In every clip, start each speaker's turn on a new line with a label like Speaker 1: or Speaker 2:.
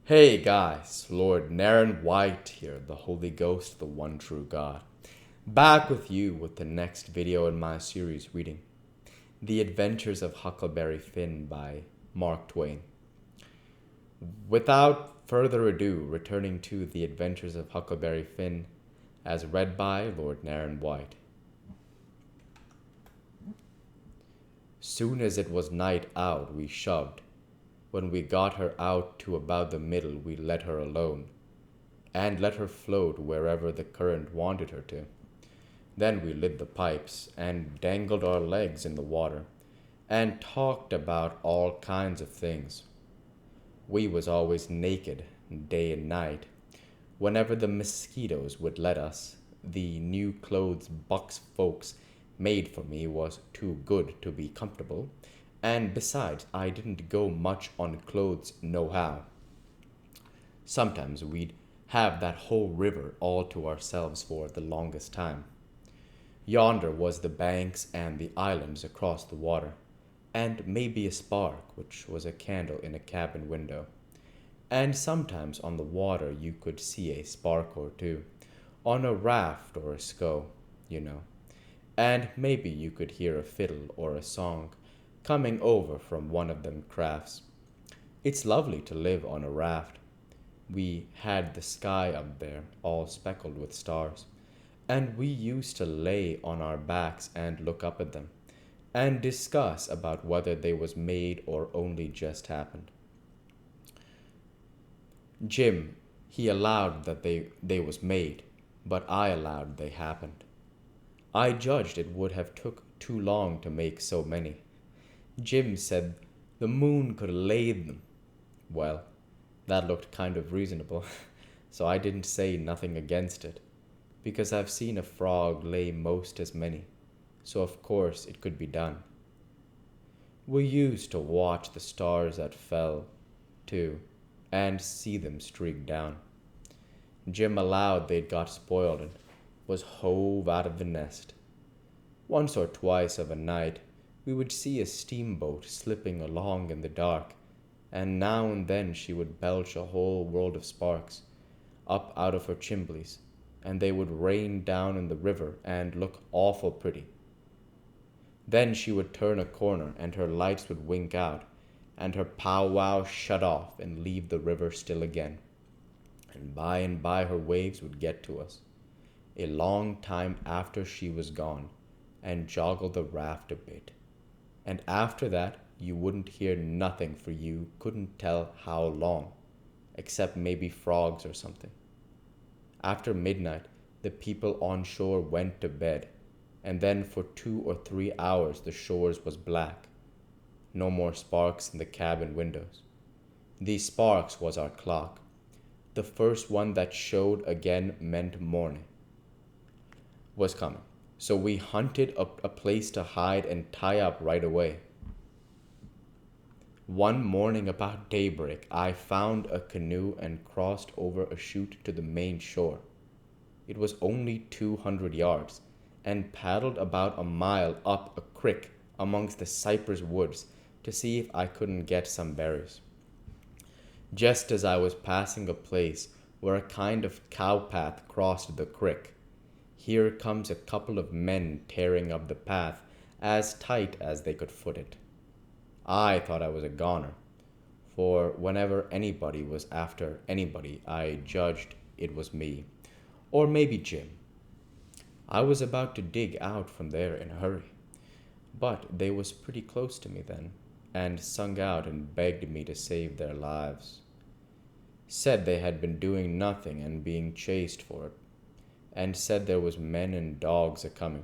Speaker 1: Hey guys, Lord Naren White here, the Holy Ghost, the one true God. Back with you with the next video in my series reading The Adventures of Huckleberry Finn by Mark Twain. Without further ado, returning to The Adventures of Huckleberry Finn as read by Lord Naren White. Soon as it was night out, we shoved. When we got her out to about the middle, we let her alone, and let her float wherever the current wanted her to. Then we lit the pipes, and dangled our legs in the water, and talked about all kinds of things. We was always naked, day and night. Whenever the mosquitoes would let us, the new clothes Buck's folks made for me was too good to be comfortable, and besides, I didn't go much on clothes nohow. Sometimes we'd have that whole river all to ourselves for the longest time. Yonder was the banks and the islands across the water, and maybe a spark, which was a candle in a cabin window. And sometimes on the water you could see a spark or two, on a raft or a scow, you know. And maybe you could hear a fiddle or a song coming over from one of them crafts. It's lovely to live on a raft. We had the sky up there, all speckled with stars, and we used to lay on our backs and look up at them, and discuss about whether they was made or only just happened. Jim, he allowed that they was made, but I allowed they happened. I judged it would have took too long to make so many. Jim said the moon could lay them. Well, that looked kind of reasonable, so I didn't say nothing against it, because I've seen a frog lay most as many, so of course it could be done. We used to watch the stars that fell, too, and see them streak down. Jim allowed they'd got spoiled and was hove out of the nest. Once or twice of a night, we would see a steamboat slipping along in the dark, and now and then she would belch a whole world of sparks up out of her chimblies, and they would rain down in the river and look awful pretty. Then she would turn a corner, and her lights would wink out, and her powwow shut off and leave the river still again. And by her waves would get to us, a long time after she was gone, and joggle the raft a bit. And after that, you wouldn't hear nothing for you couldn't tell how long, except maybe frogs or something. After midnight, the people on shore went to bed, and then for 2 or 3 hours the shores was black. No more sparks in the cabin windows. These sparks was our clock. The first one that showed again meant morning was coming. So we hunted up a place to hide and tie up right away. One morning about daybreak, I found a canoe and crossed over a chute to the main shore. It was only 200 yards, and paddled about a mile up a creek amongst the cypress woods to see if I couldn't get some berries. Just as I was passing a place where a kind of cowpath crossed the creek, here comes a couple of men tearing up the path as tight as they could foot it. I thought I was a goner, for whenever anybody was after anybody, I judged it was me, or maybe Jim. I was about to dig out from there in a hurry, but they was pretty close to me then, and sung out and begged me to save their lives. Said they had been doing nothing and being chased for it, and said there was men and dogs a-coming.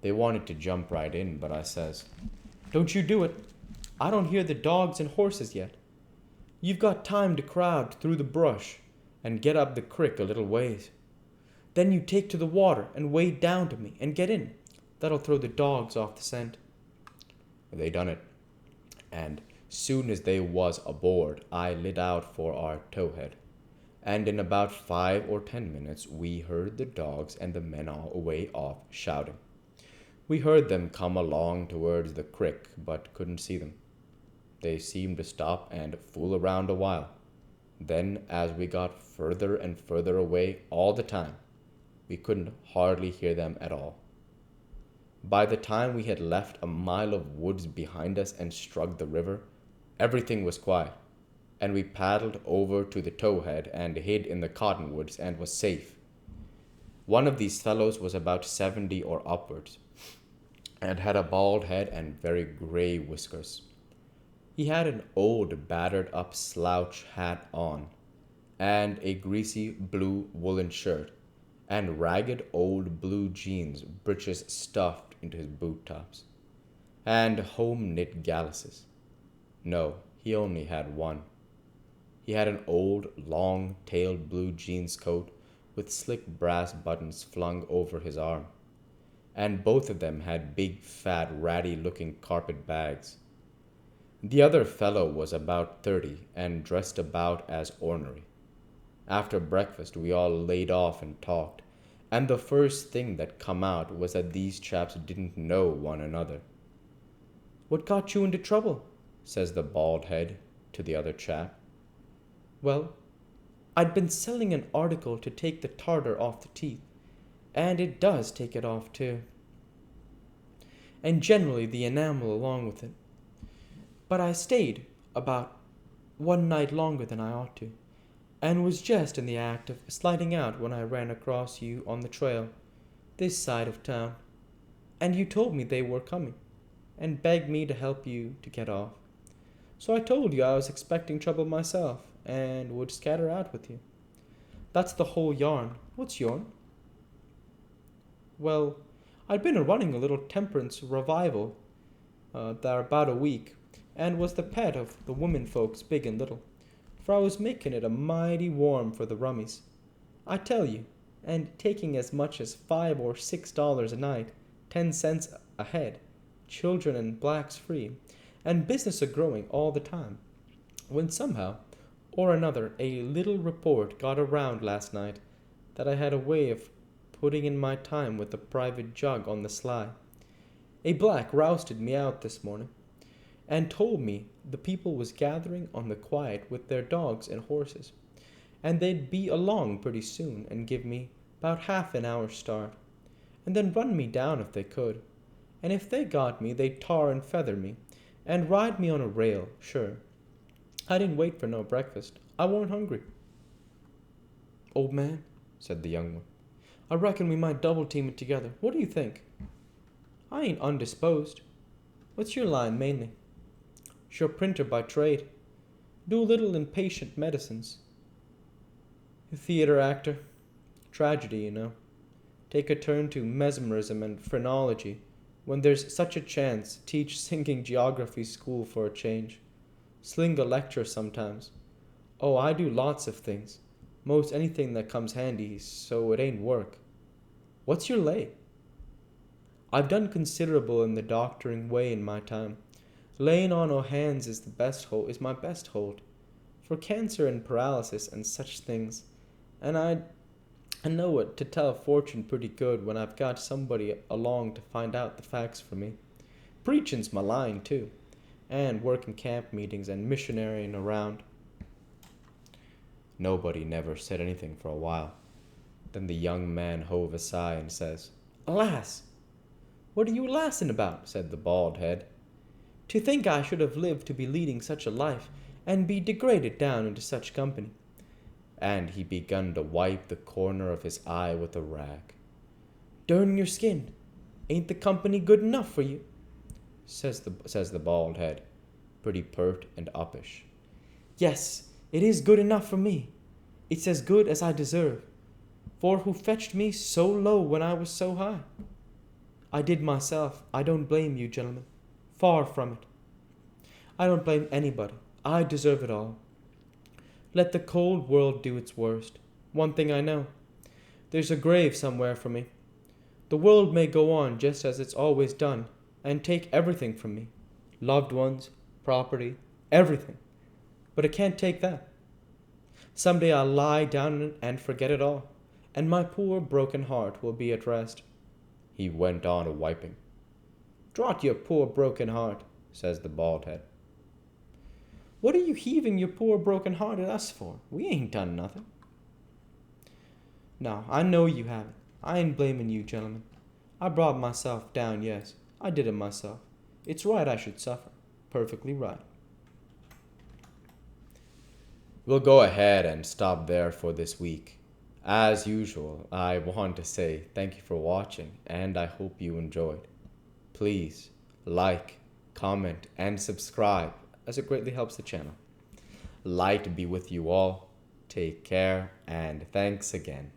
Speaker 1: They wanted to jump right in, but I says, "Don't you do it. I don't hear the dogs and horses yet. You've got time to crowd through the brush and get up the crick a little ways. Then you take to the water and wade down to me and get in. That'll throw the dogs off the scent." They done it, and soon as they was aboard, I lit out for our towhead, and in about 5 or 10 minutes we heard the dogs and the men all away off shouting. We heard them come along towards the crick, but couldn't see them. They seemed to stop and fool around a while. Then, as we got further and further away all the time, we couldn't hardly hear them at all. By the time we had left a mile of woods behind us and struck the river, everything was quiet, and we paddled over to the towhead and hid in the cottonwoods and was safe. One of these fellows was about 70 or upwards, and had a bald head and very gray whiskers. He had an old battered up slouch hat on, and a greasy blue woolen shirt, and ragged old blue jeans breeches stuffed into his boot tops, and home knit galluses. No, he only had one. He had an old, long tailed blue jeans coat with slick brass buttons flung over his arm, and both of them had big, fat, ratty looking carpet bags. The other fellow was about 30 and dressed about as ornery. After breakfast, we all laid off and talked, and the first thing that come out was that these chaps didn't know one another. "What got you into trouble?" says the bald head to the other chap. "Well, I'd been selling an article to take the tartar off the teeth, and it does take it off too, and generally the enamel along with it. But I stayed about one night longer than I ought to, and was just in the act of sliding out when I ran across you on the trail, this side of town, and you told me they were coming, and begged me to help you to get off. So I told you I was expecting trouble myself, and would scatter out with you. That's the whole yarn. What's yourn?" "Well, I'd been running a little temperance revival there about a week, and was the pet of the women folks, big and little, for I was making it a mighty warm for the rummies, I tell you, and taking as much as $5 or $6 a night, 10 cents a head, children and blacks free, and business a-growing all the time, when somehow or another a little report got around last night that I had a way of putting in my time with a private jug on the sly. A black rousted me out this morning, and told me the people was gathering on the quiet with their dogs and horses, and they'd be along pretty soon and give me about half an hour's start, and then run me down if they could, and if they got me they'd tar and feather me, and ride me on a rail, sure. I didn't wait for no breakfast. I warn't hungry." "Old man," said the young one, "I reckon we might double team it together. What do you think?" "I ain't undisposed. What's your line mainly?" "Sure printer by trade. Do a little in patient medicines. Theater actor. Tragedy, you know. Take a turn to mesmerism and phrenology when there's such a chance. Teach singing geography school for a change. Sling a lecture sometimes. Oh, I do lots of things. Most anything that comes handy, so it ain't work. What's your lay?" "I've done considerable in the doctoring way in my time. Laying on o' hands is my best hold, for cancer and paralysis and such things, and I know it to tell a fortune pretty good when I've got somebody along to find out the facts for me. Preachin's my line, too, and working camp meetings and missionarying around." Nobody never said anything for a while. Then the young man hove a sigh and says, "Alas! What are you lassin' about?" said the bald head. "To think I should have lived to be leading such a life, and be degraded down into such company." And he begun to wipe the corner of his eye with a rag. "Durn your skin, ain't the company good enough for you?" says the bald head, pretty pert and uppish. "Yes, it is good enough for me. It's as good as I deserve, for who fetched me so low when I was so high? I did myself. I don't blame you, gentlemen. Far from it. I don't blame anybody. I deserve it all. Let the cold world do its worst. One thing I know. There's a grave somewhere for me. The world may go on just as it's always done, and take everything from me. Loved ones, property, everything. But it can't take that. Someday I'll lie down in it and forget it all, and my poor broken heart will be at rest." He went on wiping. "Draught your poor broken heart," says the bald head. What are you heaving your poor broken heart at us for? We ain't done nothing. Now, I know you haven't. I ain't blaming you, gentlemen. I brought myself down, yes. I did it myself. It's right I should suffer. Perfectly right. We'll go ahead and stop there for this week. As usual, I want to say thank you for watching and I hope you enjoyed. Please like, comment, and subscribe as it greatly helps the channel. Light be with you all. Take care and thanks again.